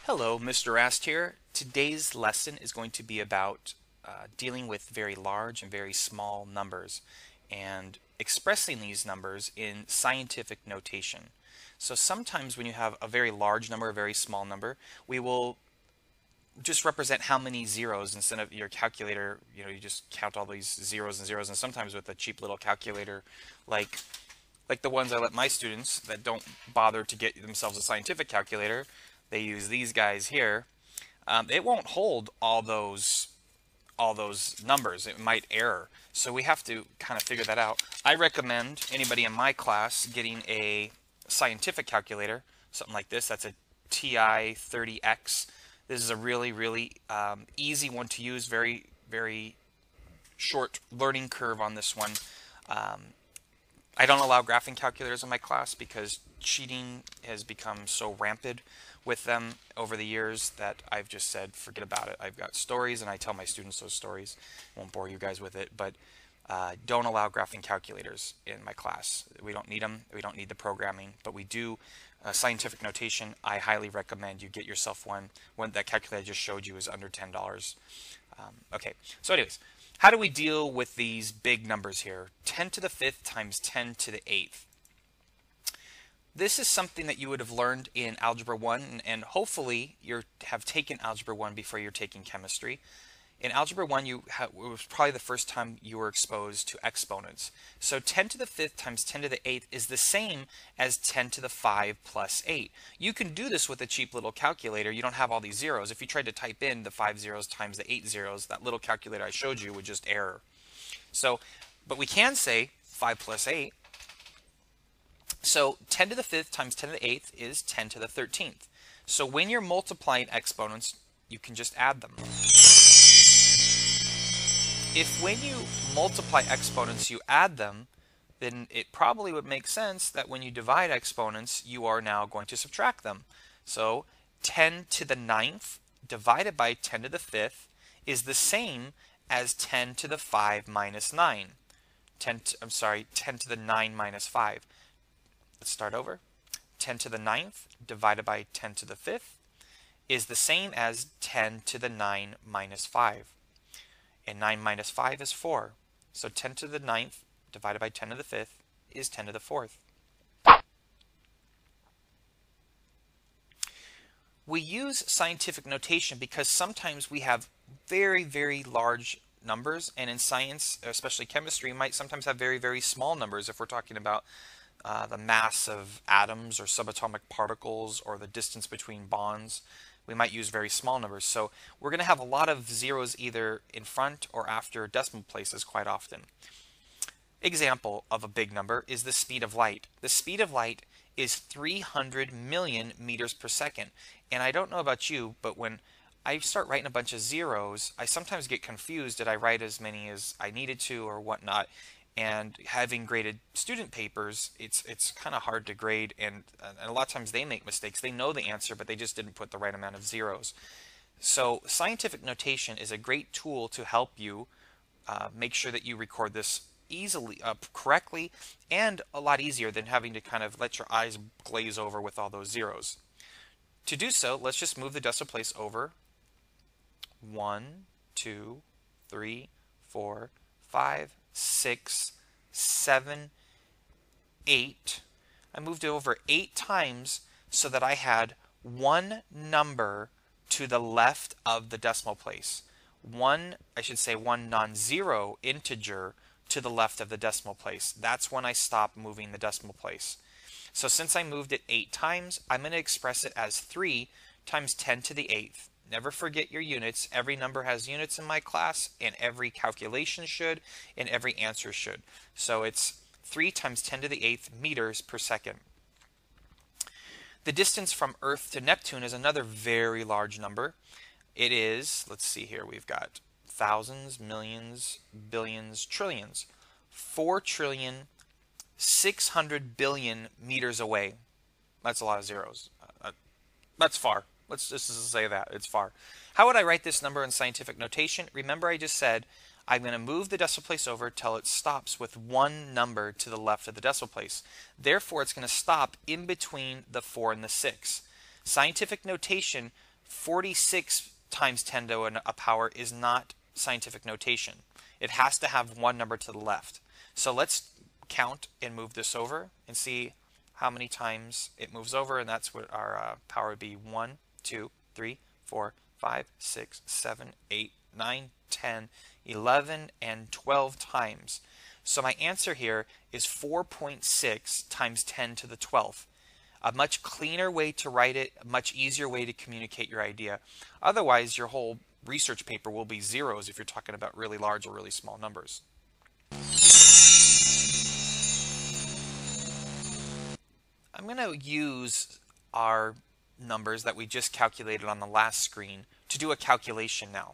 Hello, Mr. Rast here. Today's lesson is going to be about dealing with very large and very small numbers and expressing these numbers in scientific notation. So sometimes when you have a very large number, a very small number, we will just represent how many zeros instead of your calculator. You just count all these zeros and zeros, and sometimes with a cheap little calculator like the ones I let my students that don't bother to get themselves a scientific calculator, they use these guys here. It won't hold all those numbers. It might error. So we have to kind of figure that out. I recommend anybody in my class getting a scientific calculator, something like this. That's a TI 30X. This is a really easy one to use. Very short learning curve on this one. I don't allow graphing calculators in my class because cheating has become so rampant with them over the years that I've just said forget about it. I've got stories and I tell my students those stories. I won't bore you guys with it, but don't allow graphing calculators in my class. We don't need them. We don't need the programming, but we do scientific notation. I highly recommend you get yourself one. That calculator I just showed you is under $10. Okay, so anyways, how do we deal with these big numbers here? 10 to the 5th times 10 to the 8th. This is something that you would have learned in Algebra 1, and hopefully you have taken Algebra 1 before you're taking chemistry. In Algebra 1, it was probably the first time you were exposed to exponents. So 10 to the 5th times 10 to the 8th is the same as 10 to the 5 plus 8. You can do this with a cheap little calculator. You don't have all these zeros. If you tried to type in the 5 zeros times the 8 zeros, that little calculator I showed you would just error. So, but we can say 5 plus 8. So 10 to the 5th times 10 to the 8th is 10 to the 13th. So when you're multiplying exponents, you can just add them. If when you multiply exponents, you add them, then it probably would make sense that when you divide exponents, you are now going to subtract them. So 10 to the 9th divided by 10 to the 5th is the same as 10 to the 5 minus 9. 10 to the 9 minus 5. Let's start over. 10 to the 9th divided by 10 to the 5th is the same as 10 to the 9 minus 5. And 9 minus 5 is 4. So 10 to the 9th divided by 10 to the 5th is 10 to the 4th. We use scientific notation because sometimes we have very large numbers, and in science, especially chemistry, we might sometimes have very small numbers if we're talking about the mass of atoms or subatomic particles or the distance between bonds. We might use very small numbers. So we're going to have a lot of zeros either in front or after decimal places quite often. Example of a big number is the speed of light. The speed of light is 300 million meters per second. And I don't know about you, but when I start writing a bunch of zeros, I sometimes get confused. Did I write as many as I needed to or whatnot? And having graded student papers, it's kind of hard to grade, and a lot of times they make mistakes. They know the answer, but they just didn't put the right amount of zeros. So scientific notation is a great tool to help you make sure that you record this easily, correctly, and a lot easier than having to kind of let your eyes glaze over with all those zeros. To do so, let's just move the decimal place over 1, 2, 3, 4, 5, 6, 7, 8. I moved it over 8 times so that I had one number to the left of the decimal place. One non-zero integer to the left of the decimal place. That's when I stop moving the decimal place. So since I moved it 8 times, I'm going to express it as 3 times 10 to the 8th. Never forget your units. Every number has units in my class, and every calculation should, and every answer should. So it's 3 times 10 to the 8th meters per second. The distance from Earth to Neptune is another very large number. It is, let's see here, we've got thousands, millions, billions, trillions. 4,600 billion meters away. That's a lot of zeros. That's far. Let's just say that. It's far. How would I write this number in scientific notation? Remember I just said I'm going to move the decimal place over till it stops with one number to the left of the decimal place. Therefore, it's going to stop in between the 4 and the 6. Scientific notation, 46 times 10 to a power is not scientific notation. It has to have one number to the left. So let's count and move this over and see how many times it moves over, and that's what our power would be. 1, 2, 3, 4, 5, 6, 7, 8, 9, 10, 11, and 12 times. So my answer here is 4.6 times 10 to the 12th. A much cleaner way to write it, a much easier way to communicate your idea. Otherwise, your whole research paper will be zeros if you're talking about really large or really small numbers. I'm going to use our numbers that we just calculated on the last screen to do a calculation now.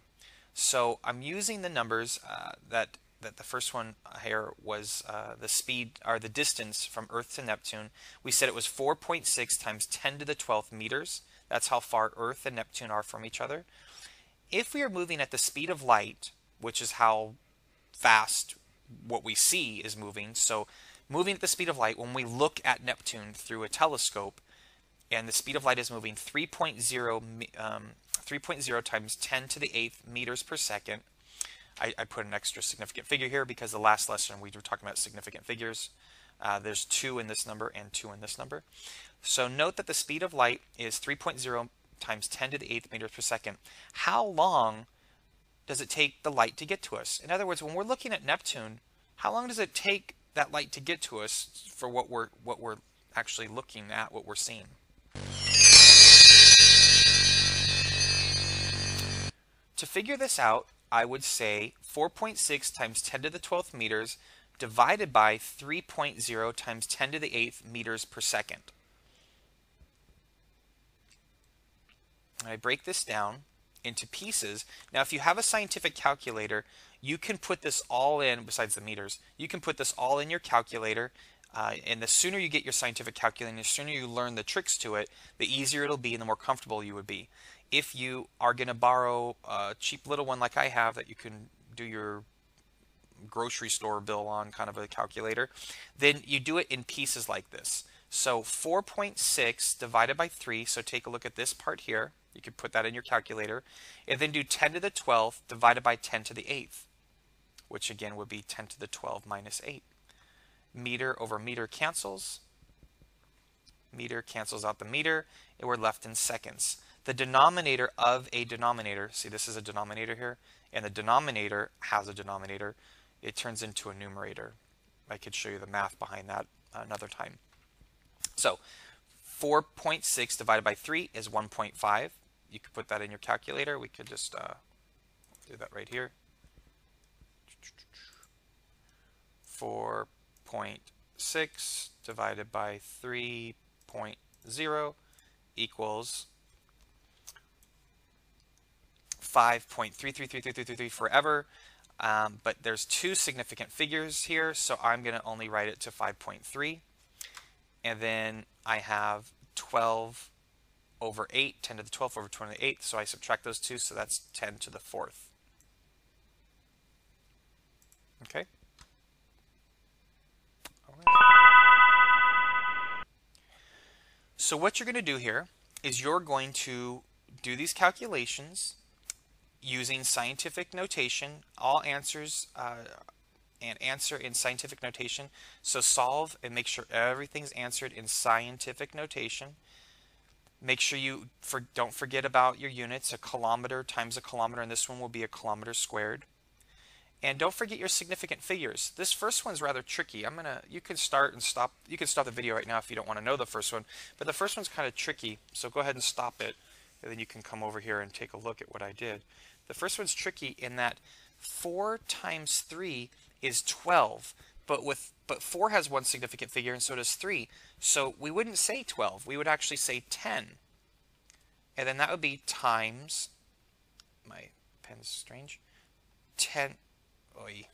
So I'm using the numbers that the first one here was the speed or the distance from Earth to Neptune. We said it was 4.6 times 10 to the 12th meters. That's how far Earth and Neptune are from each other. If we are moving at the speed of light, which is how fast what we see is moving, so moving at the speed of light, when we look at Neptune through a telescope, and the speed of light is moving 3.0 times 10 to the 8th meters per second. I put an extra significant figure here because the last lesson we were talking about significant figures. There's 2 in this number and 2 in this number. So note that the speed of light is 3.0 times 10 to the 8th meters per second. How long does it take the light to get to us? In other words, when we're looking at Neptune, how long does it take that light to get to us for what we're actually looking at, what we're seeing? To figure this out, I would say 4.6 times 10 to the 12th meters divided by 3.0 times 10 to the 8th meters per second. And I break this down into pieces. Now, if you have a scientific calculator, you can put this all in, besides the meters, you can put this all in your calculator. And the sooner you get your scientific calculator, the sooner you learn the tricks to it, the easier it'll be and the more comfortable you would be. If you are going to borrow a cheap little one like I have that you can do your grocery store bill on, kind of a calculator, then you do it in pieces like this. So 4.6 divided by 3, so take a look at this part here. You could put that in your calculator. And then do 10 to the 12th divided by 10 to the 8th, which again would be 10 to the 12 minus 8. Meter over meter cancels. Meter cancels out the meter, and we're left in seconds. The denominator of a denominator, see this is a denominator here, and the denominator has a denominator. It turns into a numerator. I could show you the math behind that another time. So 4.6 divided by 3 is 1.5. You could put that in your calculator. We could just do that right here. 4.6 divided by 3.0 equals 5.333333 forever. But there's 2 significant figures here, so I'm going to only write it to 5.3. And then I have 12 over 8, 10 to the 12th over 20 to the 8th, so I subtract those 2, so that's 10 to the 4th. Okay? All right. So what you're going to do here is you're going to do these calculations using scientific notation, all answers and answer in scientific notation. So solve and make sure everything's answered in scientific notation. Make sure you don't forget about your units. A kilometer times a kilometer, and this one will be a kilometer squared. And don't forget your significant figures. This first one's rather tricky. You can start and stop. You can stop the video right now if you don't want to know the first one. But the first one's kind of tricky, so go ahead and stop it. And then you can come over here and take a look at what I did. The first one's tricky in that 4 times 3 is 12, but 4 has one significant figure and so does 3. So we wouldn't say 12, we would actually say 10. And then that would be times, my pen's strange, 10, oy.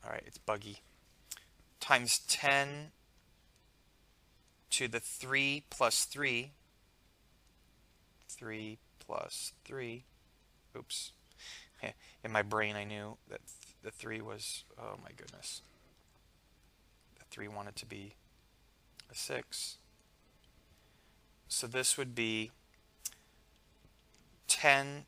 Alright, it's buggy. Times 10 to the 3 plus 3, 3 plus 3, Oops. In my brain, I knew that the 3 was, oh my goodness. The 3 wanted to be a 6. So this would be 10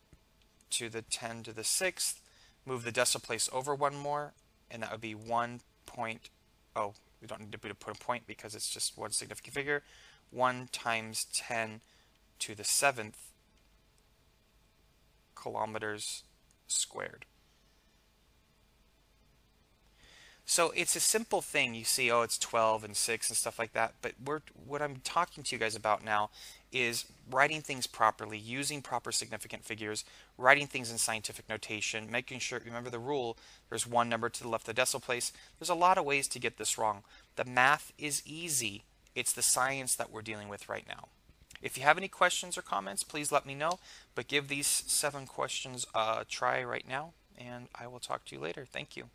to the 10 to the 6th. Move the decimal place over one more, and that would be 1 point. Oh, we don't need to put a point because it's just one significant figure. 1 times 10 to the 7th kilometers squared. So it's a simple thing. You see, oh, it's 12 and 6 and stuff like that. But what I'm talking to you guys about now is writing things properly, using proper significant figures, writing things in scientific notation, making sure, remember the rule, there's one number to the left of the decimal place. There's a lot of ways to get this wrong. The math is easy. It's the science that we're dealing with right now. If you have any questions or comments, please let me know. But give these 7 questions a try right now, and I will talk to you later. Thank you.